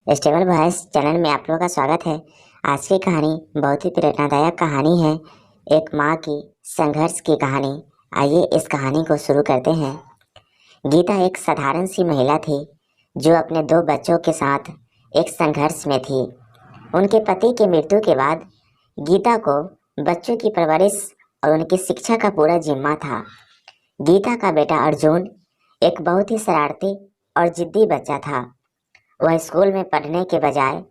Stable voice channel में आप लोगों का स्वागत है। आज की कहानी बहुत ही प्रेरणादायक कहानी है। एक माँ की संघर्ष की कहानी। आइए इस कहानी को शुरू करते हैं। गीता एक साधारण सी महिला थी जो अपने 2 बच्चों के साथ एक संघर्ष में थी। उनके पति की मृत्यु के बाद गीता को बच्चों की परवरिश और उनकी शिक्षा का पूरा जिम्मा था। गीता का बेटा अर्जुन एक बहुत ही शरारती और जिद्दी बच्चा था। वह स्कूल में पढ़ने के बजाय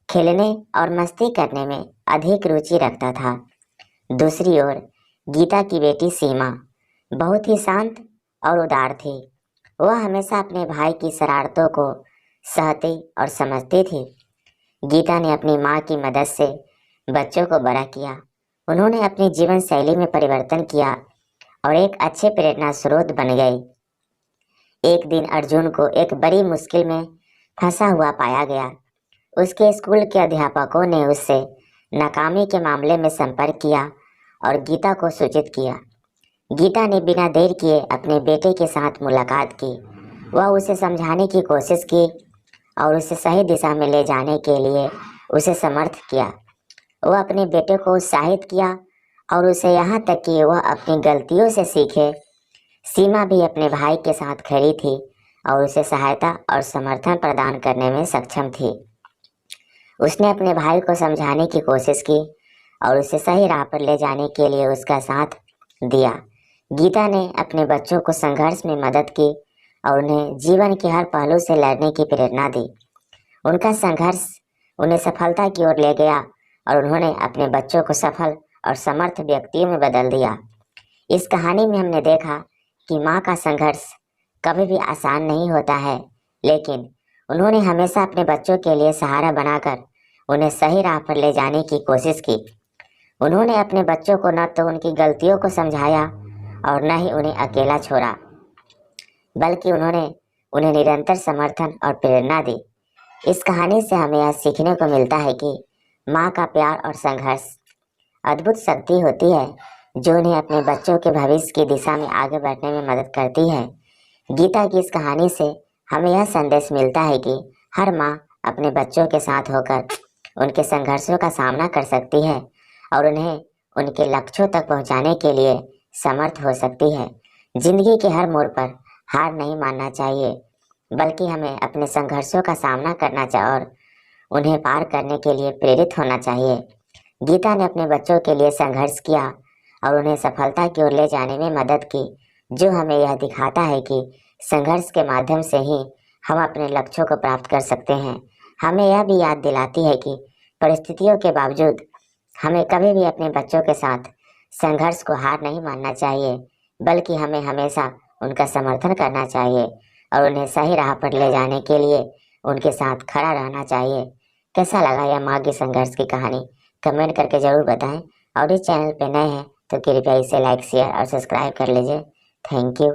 खेलने और मस्ती करने में अधिक रुचि रखता था। दूसरी ओर गीता की बेटी सीमा बहुत ही शांत और उदार थी। वह हमेशा अपने भाई की शरारतों को सहती और समझती थी। गीता ने अपनी माँ की मदद से बच्चों को बड़ा किया। उन्होंने अपनी जीवन शैली में परिवर्तन किया और एक अच्छे प्रेरणा स्रोत बन गई। एक दिन अर्जुन को एक बड़ी मुश्किल में फंसा हुआ पाया गया। उसके स्कूल के अध्यापकों ने उससे नाकामी के मामले में संपर्क किया और गीता को सूचित किया। गीता ने बिना देर किए अपने बेटे के साथ मुलाकात की। वह उसे समझाने की कोशिश की और उसे सही दिशा में ले जाने के लिए उसे समर्थ किया। वह अपने बेटे को उत्साहित किया और उसे यहाँ तक कि वह अपनी गलतियों से सीखे। सीमा भी अपने भाई के साथ खड़ी थी और उसे सहायता और समर्थन प्रदान करने में सक्षम थी। उसने अपने भाई को समझाने की कोशिश की और उसे सही राह पर ले जाने के लिए उसका साथ दिया। गीता ने अपने बच्चों को संघर्ष में मदद की और उन्हें जीवन के हर पहलू से लड़ने की प्रेरणा दी। उनका संघर्ष उन्हें सफलता की ओर ले गया और उन्होंने अपने बच्चों को सफल और समर्थ व्यक्तियों में बदल दिया। इस कहानी में हमने देखा कि माँ का संघर्ष कभी भी आसान नहीं होता है, लेकिन उन्होंने हमेशा अपने बच्चों के लिए सहारा बनाकर उन्हें सही राह पर ले जाने की कोशिश की। उन्होंने अपने बच्चों को न तो उनकी गलतियों को समझाया और न ही उन्हें अकेला छोड़ा, बल्कि उन्होंने उन्हें निरंतर समर्थन और प्रेरणा दी। इस कहानी से हमें यह सीखने को मिलता है कि माँ का प्यार और संघर्ष अद्भुत शक्ति होती है जो उन्हें अपने बच्चों के भविष्य की दिशा में आगे बढ़ने में मदद करती है। गीता की इस कहानी से हमें यह संदेश मिलता है कि हर माँ अपने बच्चों के साथ होकर उनके संघर्षों का सामना कर सकती है और उन्हें उनके लक्ष्यों तक पहुँचाने के लिए समर्थ हो सकती है। जिंदगी के हर मोड़ पर हार नहीं मानना चाहिए, बल्कि हमें अपने संघर्षों का सामना करना चाहिए और उन्हें पार करने के लिए प्रेरित होना चाहिए। गीता ने अपने बच्चों के लिए संघर्ष किया और उन्हें सफलता की ओर ले जाने में मदद की, जो हमें यह दिखाता है कि संघर्ष के माध्यम से ही हम अपने लक्ष्यों को प्राप्त कर सकते हैं। हमें यह भी याद दिलाती है कि परिस्थितियों के बावजूद हमें कभी भी अपने बच्चों के साथ संघर्ष को हार नहीं मानना चाहिए, बल्कि हमें हमेशा उनका समर्थन करना चाहिए और उन्हें सही राह पर ले जाने के लिए उनके साथ खड़ा रहना चाहिए। कैसा लगा यह माँ की संघर्ष की कहानी? कमेंट करके ज़रूर बताएं और इस चैनल पर नए हैं तो कृपया इसे लाइक, शेयर और सब्सक्राइब कर लीजिए। Thank you.